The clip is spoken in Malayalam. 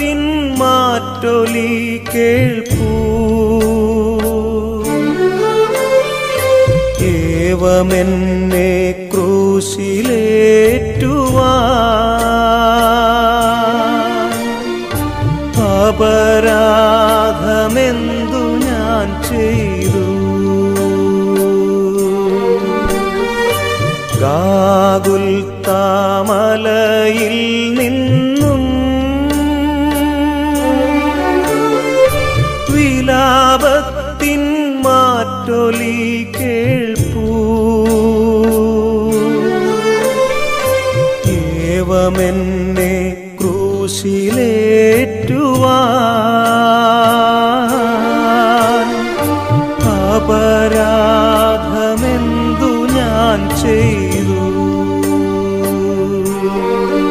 വിലാപത്തിൻ മാറ്റൊലി കേൾപ്പൂ. ഏവമെന്നെ ക്രൂശിലേറ്റുവാൻ അപരാധമെന്തു ഞാൻ ചെയ്തു? ഗാഗുൽത്താമലയിൽ നിന്നും വിലാപത്തിൻ മാറ്റൊലി കേൾപ്പൂ. ഏവമെന്നെ ക്രൂശിലേറ്റുവാൻ